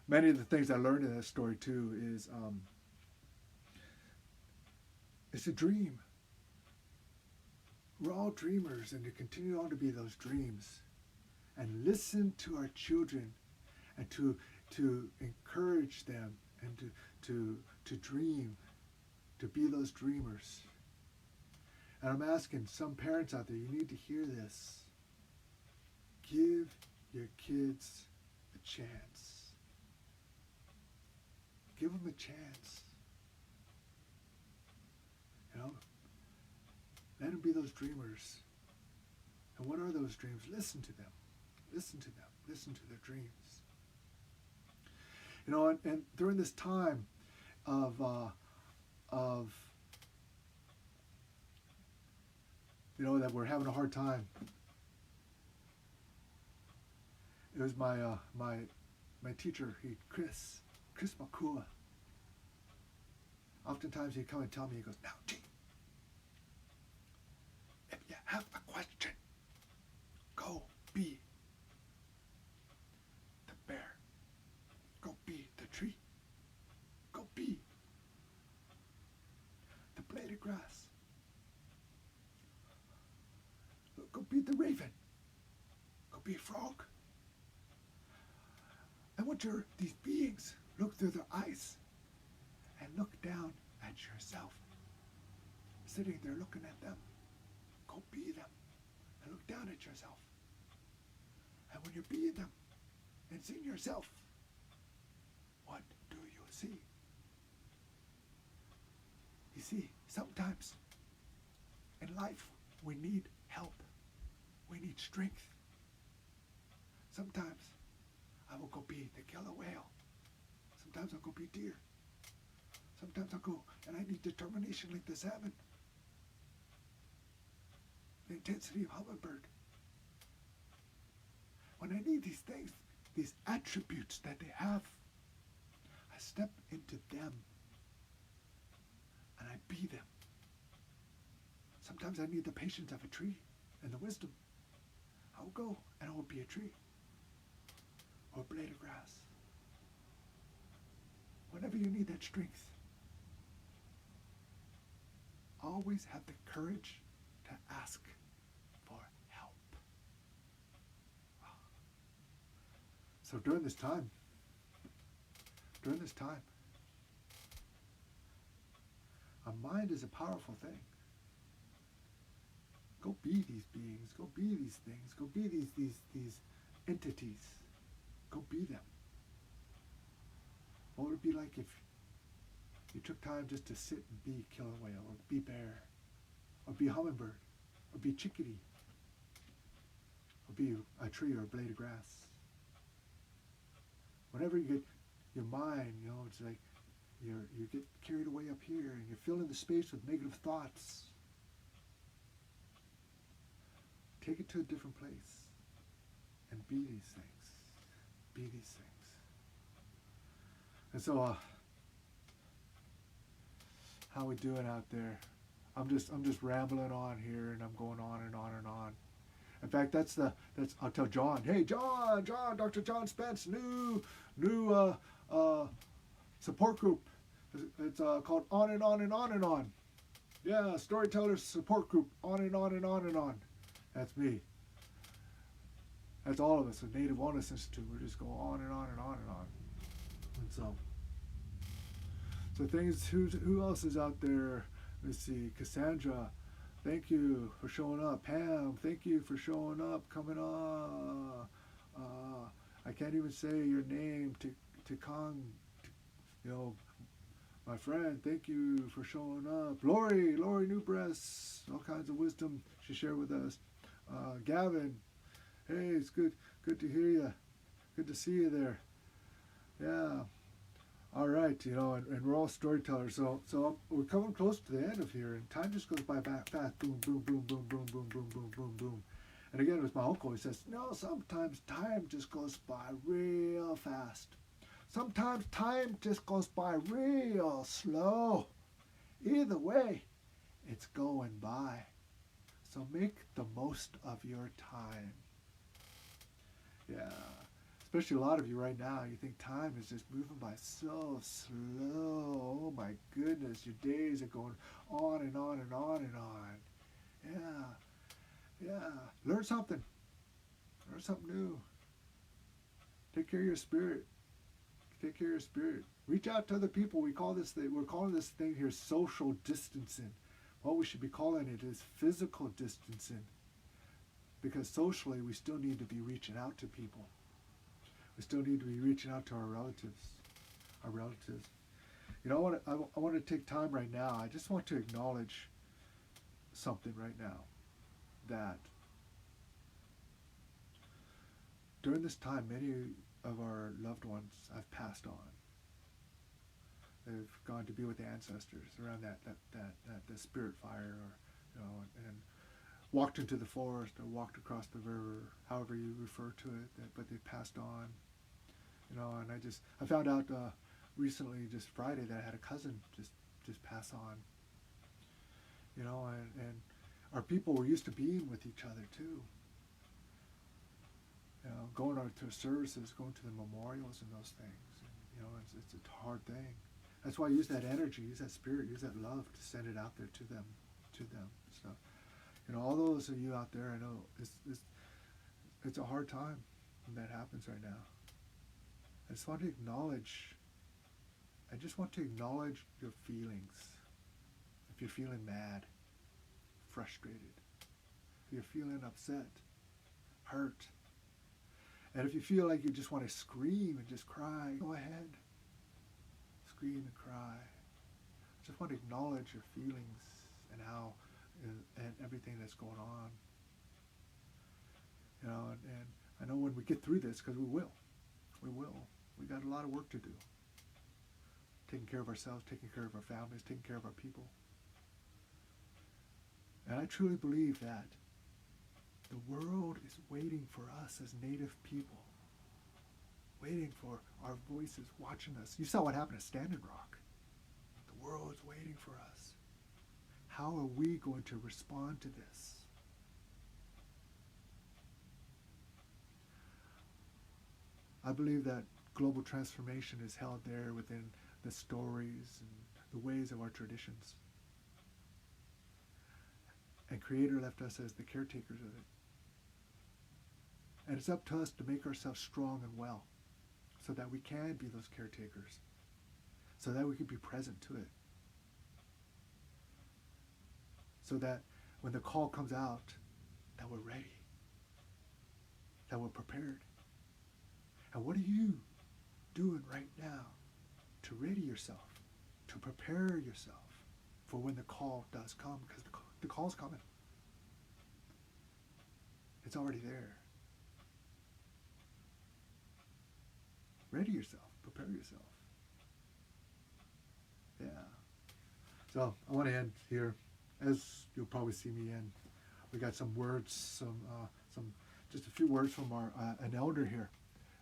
Speaker 1: many of the things I learned in that story too is it's a dream. We're all dreamers, and to continue on to be those dreams and listen to our children and to encourage them and to dream, to be those dreamers. And I'm asking some parents out there, you need to hear this. Give your kids a chance. Give them a chance. You know, let them be those dreamers. And what are those dreams? Listen to them. Listen to them. Listen to their dreams. You know, and during this time of you know, that we're having a hard time, it was my teacher, Chris Makua. Oftentimes he'd come and tell me, he goes, now, G, if you have a question, go be the bear. Go be the tree. Go be the blade of grass. Go be the raven. Go be a frog. I want these beings look through their eyes and look down at yourself. Sitting there looking at them. Go be them and look down at yourself. And when you're being them and seeing yourself, what do you see? You see, sometimes in life we need help. We need strength. Sometimes I will go be the killer whale. Sometimes I'll go be deer. Sometimes I'll go and I need determination like the salmon. The intensity of hummingbird. When I need these things, these attributes that they have, I step into them and I be them. Sometimes I need the patience of a tree and the wisdom. I will go and I will be a tree or a blade of grass. Whenever you need that strength, always have the courage to ask for help. So during this time, a mind is a powerful thing. Go be these beings. Go be these things. Go be these entities. Go be them. What would it be like if you took time just to sit and be killer whale, or be bear, or be hummingbird, or be chickadee, or be a tree or a blade of grass? Whenever you get your mind, you know, it's like you get carried away up here and you're filling the space with negative thoughts. Take it to a different place and be these things. Be these things. And so, how we doing out there? I'm just rambling on here, and I'm going on and on and on. In fact, that's I'll tell John. Hey, John, Dr. John Spence, new support group. It's called On and On and On and On. Yeah, Storytellers Support Group. On and on and on and on. That's me. That's all of us at Native Wellness Institute. We're just going on and on and on and on. And so things. Who else is out there? Let's see. Cassandra, thank you for showing up. Pam, thank you for showing up. Coming on. I can't even say your name. Kong, you know, my friend. Thank you for showing up. Lori Newbreast, all kinds of wisdom she shared with us. Gavin, hey, it's good to hear you. Good to see you there. Yeah. All right, you know, and we're all storytellers. So we're coming close to the end of here, and time just goes by fast. Boom, boom, boom, boom, boom, boom, boom, boom, boom, boom. And again, with my uncle, he says, no, sometimes time just goes by real fast. Sometimes time just goes by real slow. Either way, it's going by. So make the most of your time. Yeah. Especially a lot of you right now, you think time is just moving by so slow. Oh my goodness, your days are going on and on and on and on. Yeah, yeah. Learn something. Learn something new. Take care of your spirit. Take care of your spirit. Reach out to other people. We're calling this thing here social distancing. What we should be calling it is physical distancing. Because socially, we still need to be reaching out to people. We still need to be reaching out to our relatives. Our relatives. You know, I want to take time right now. I just want to acknowledge something right now. That during this time, many of our loved ones have passed on. They've gone to be with the ancestors around that spirit fire, or and walked into the forest or walked across the river, however you refer to it. But they passed on. And I found out recently, just Friday, that I had a cousin just pass on. And our people were used to being with each other too. Going out to services, going to the memorials and those things. And, it's a hard thing. That's why I use that energy, use that spirit, use that love to send it out there to them. So, all those of you out there, I know it's a hard time when that happens right now. I just want to acknowledge your feelings. If you're feeling mad, frustrated, if you're feeling upset, hurt, and if you feel like you just want to scream and just cry, go ahead. Scream and cry. Just want to acknowledge your feelings and how and everything that's going on. And I know when we get through this, because we will. We got a lot of work to do. Taking care of ourselves, taking care of our families, taking care of our people. And I truly believe that the world is waiting for us as Native people. Waiting for our voices, watching us. You saw what happened at Standing Rock. The world is waiting for us. How are we going to respond to this? I believe that global transformation is held there within the stories and the ways of our traditions. And Creator left us as the caretakers of it. And it's up to us to make ourselves strong and well so that we can be those caretakers, so that we can be present to it, so that when the call comes out, that we're ready, that we're prepared. And what are you doing right now to ready yourself, to prepare yourself for when the call does come? Because the call's coming. It's already there. Ready yourself, prepare yourself. Yeah. So I want to end here, as you'll probably see me end. We got some words, just a few words from an elder here.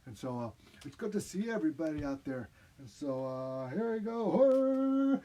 Speaker 1: And so it's good to see everybody out there. And so here we go.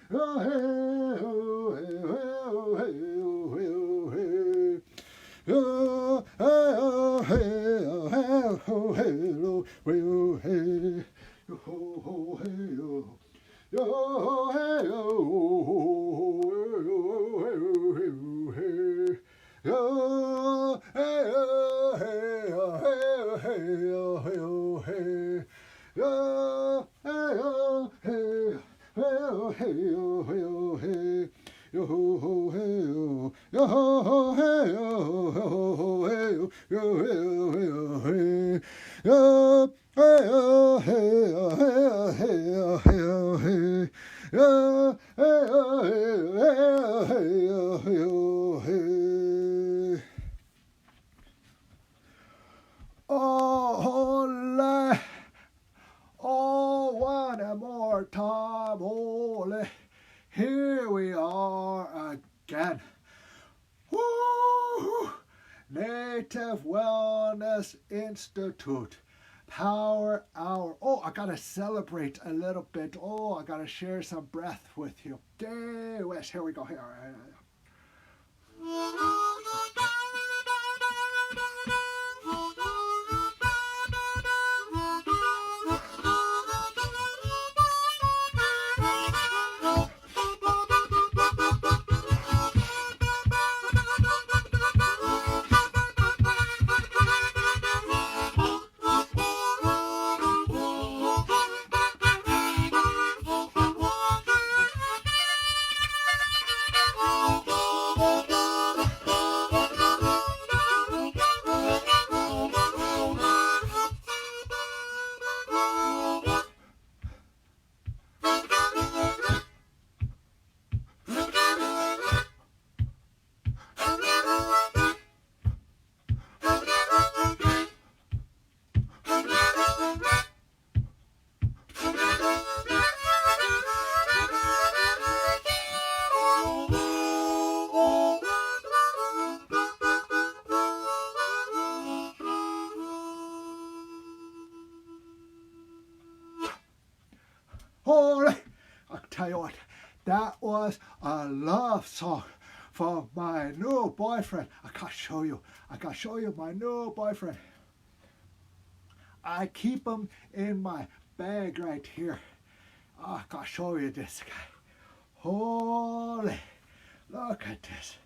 Speaker 1: Oh, one more time, ole. Here we are again. Woo! Native Wellness Institute. Power Hour. Oh, I gotta celebrate a little bit. Oh, I gotta share some breath with you. Day West. Here we go. Here. tell you what, that was a love song for my new boyfriend. I gotta show you my new boyfriend. I keep him in my bag right here. I gotta show you this guy. Holy, look at this.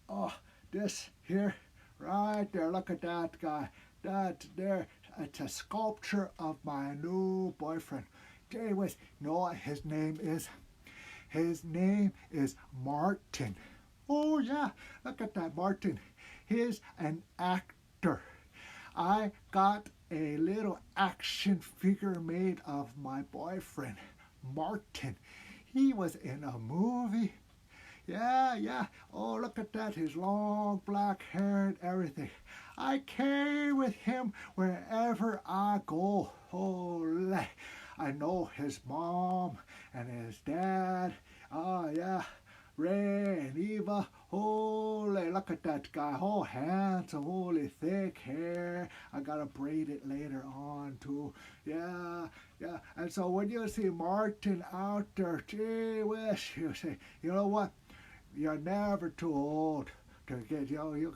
Speaker 1: Oh, this here, right there, look at that guy. That there, it's a sculpture of my new boyfriend. Gee whiz, you know what his name is? His name is Martin. Oh yeah, look at that Martin. He's an actor. I got a little action figure made of my boyfriend, Martin. He was in a movie. Yeah. Oh, look at that, his long black hair and everything. I carry with him wherever I go. Holy. I know his mom and his dad. Oh, yeah. Ray and Eva. Holy, look at that guy. Oh, handsome, holy, thick hair. I gotta braid it later on, too. Yeah. And so when you see Martin out there, gee whiz, you say, you know what? You're never too old to get young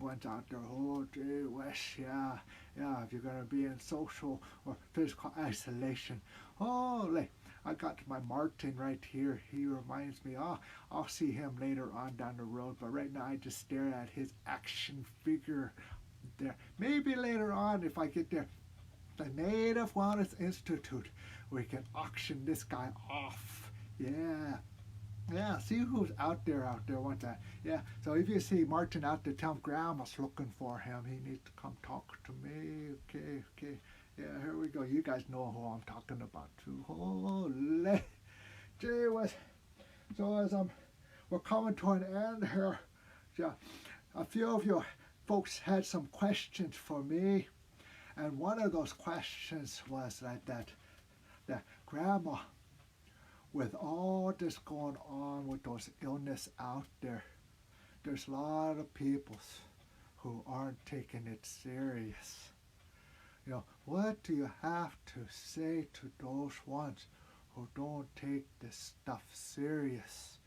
Speaker 1: ones out there. Oh, gee whiz, yeah. If you're gonna be in social or physical isolation, holy. I got my Martin right here. He reminds me, I'll see him later on down the road. But right now I just stare at his action figure there. Maybe later on if I get there, the Native Wellness Institute, we can auction this guy off. Yeah, see who's out there one time. Yeah, so if you see Martin out there, tell him Grandma's looking for him. He needs to come talk to me. Okay. Yeah, here we go. You guys know who I'm talking about too. Holy. Gee whiz. So as we're coming to an end here, a few of you folks had some questions for me. And one of those questions was that Grandma, with all this going on with those illness out there, there's a lot of people who aren't taking it serious. What do you have to say to those ones who don't take this stuff serious?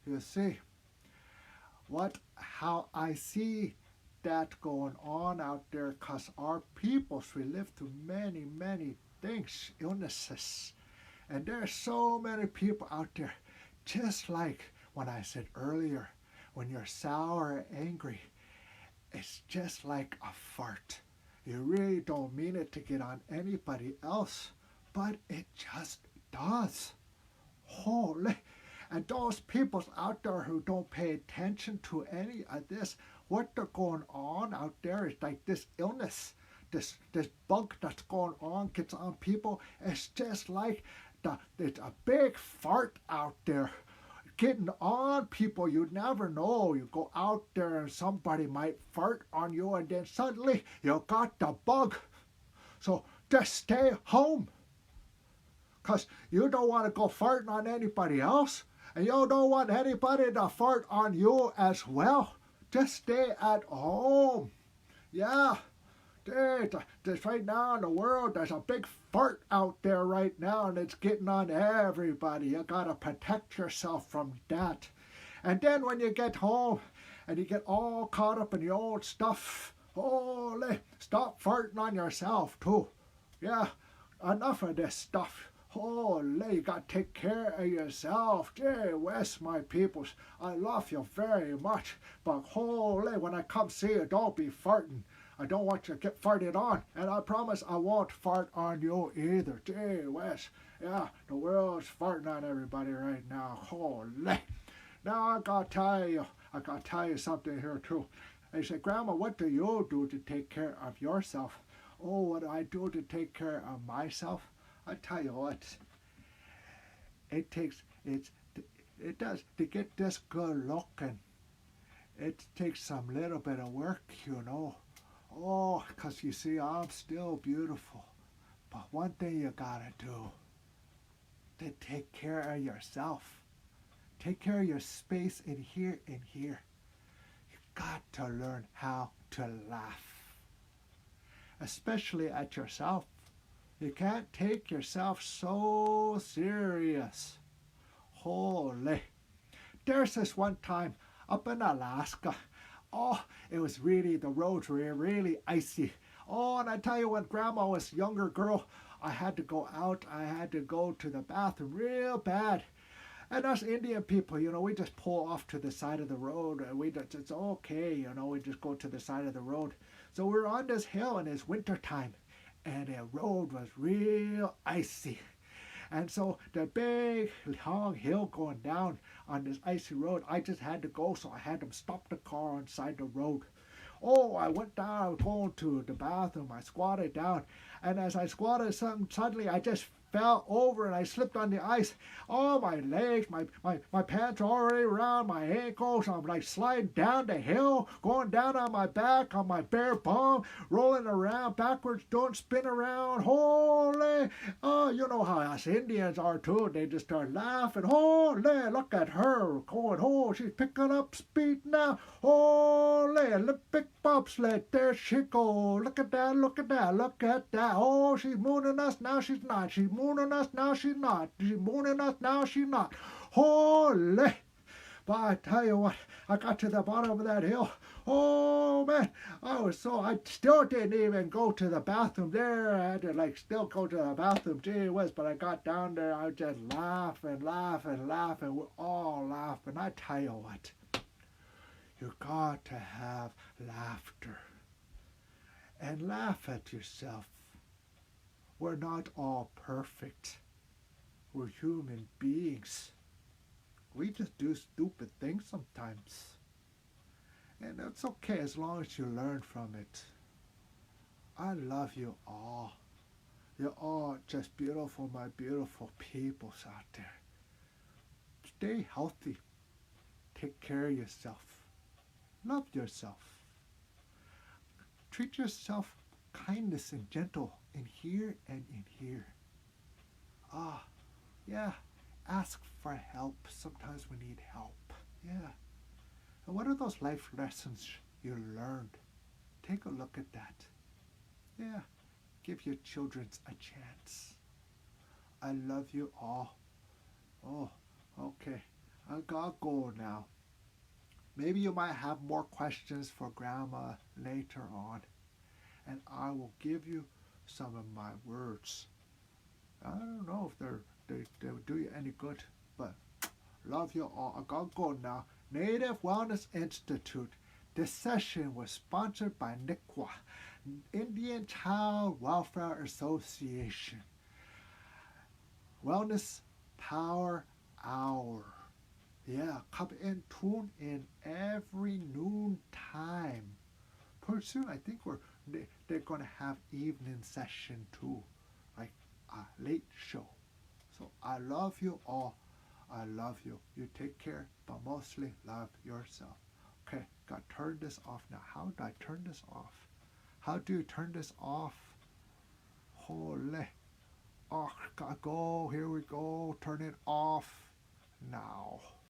Speaker 1: You see, how I see that going on out there, because our peoples, we live through many, many things, illnesses. And there's so many people out there, just like when I said earlier, when you're sour or angry, it's just like a fart. You really don't mean it to get on anybody else, but it just does. Holy. And those people out there who don't pay attention to any of this, what they're going on out there is like this illness, this bug that's going on, gets on people. It's just like it's a big fart out there getting on people. You never know. You go out there and somebody might fart on you and then suddenly you got the bug. So just stay home. Because you don't want to go farting on anybody else. And you don't want anybody to fart on you as well. Just stay at home. Yeah. There's right now in the world, there's a big fart out there right now, and it's getting on everybody. You gotta protect yourself from that. And then when you get home and you get all caught up in your old stuff, holy, stop farting on yourself too. Yeah, enough of this stuff. Holy, you gotta take care of yourself. Gee whiz, my peoples, I love you very much, but holy, when I come see you, don't be farting. I don't want you to get farted on, and I promise I won't fart on you either. Gee whiz. Yeah, the world's farting on everybody right now. Holy. Now I gotta tell you something here too. They say, Grandma, what do you do to take care of yourself? Oh, what do I do to take care of myself? I tell you what, it does to get this good looking. It takes some little bit of work, Oh, because you see, I'm still beautiful. But one thing you gotta do, to take care of yourself. Take care of your space in here and here. You got to learn how to laugh. Especially at yourself. You can't take yourself so serious. Holy. There's this one time up in Alaska. Oh, it was really, the roads were really icy. Oh, and I tell you, when Grandma was a younger girl, I had to go out. I had to go to the bathroom real bad. And us Indian people, we just pull off to the side of the road. And it's okay, we just go to the side of the road. So we're on this hill and it's winter time. And the road was real icy. And so the big long hill going down on this icy road, I just had to go, so I had to stop the car on the side of the road. Oh, I went down, I was going to the bathroom, I squatted down, and as I squatted, suddenly I just fell over and I slipped on the ice. Oh, my legs, my pants are already around my ankles. I'm like sliding down the hill, going down on my back, on my bare bum, rolling around backwards, don't spin around. Holy! Oh, you know how us Indians are too. They just start laughing. Holy! Look at her going. Oh, she's picking up speed now. Holy! Olympic bobsled. There she goes. Look at that, look at that, look at that. Oh, she's mooning us. Now she's not. She's mooning us. Now she's not. She's mooning us. Now she's not. Holy! But I tell you what, I got to the bottom of that hill. Oh man, I still didn't even go to the bathroom there. I had to still go to the bathroom. Gee whiz, but I got down there. I was just laughing. We're all laughing. I tell you what, you got to have laughter and laugh at yourself. We're not all perfect. We're human beings. We just do stupid things sometimes. And it's okay as long as you learn from it. I love you all. You're all just beautiful, my beautiful peoples out there. Stay healthy. Take care of yourself. Love yourself. Treat yourself kindness and gentle in here and in here. Yeah. Ask for help. Sometimes we need help. Yeah. And what are those life lessons you learned? Take a look at that. Yeah. Give your children a chance. I love you all. Oh, okay. I gotta go now. Maybe you might have more questions for Grandma later on. And I will give you some of my words. I don't know if they will do you any good, but love you all. I gotta go now. Native Wellness Institute. This session was sponsored by NICWA, Indian Child Welfare Association. Wellness Power Hour. Yeah, come in, tune in every noon time. Pretty soon, I think they're going to have evening session too, like a late show. So I love you all. I love you. You take care, but mostly love yourself. Okay, got to turn this off now. How do I turn this off? How do you turn this off? Holy. Oh, gotta go. Here we go. Turn it off now.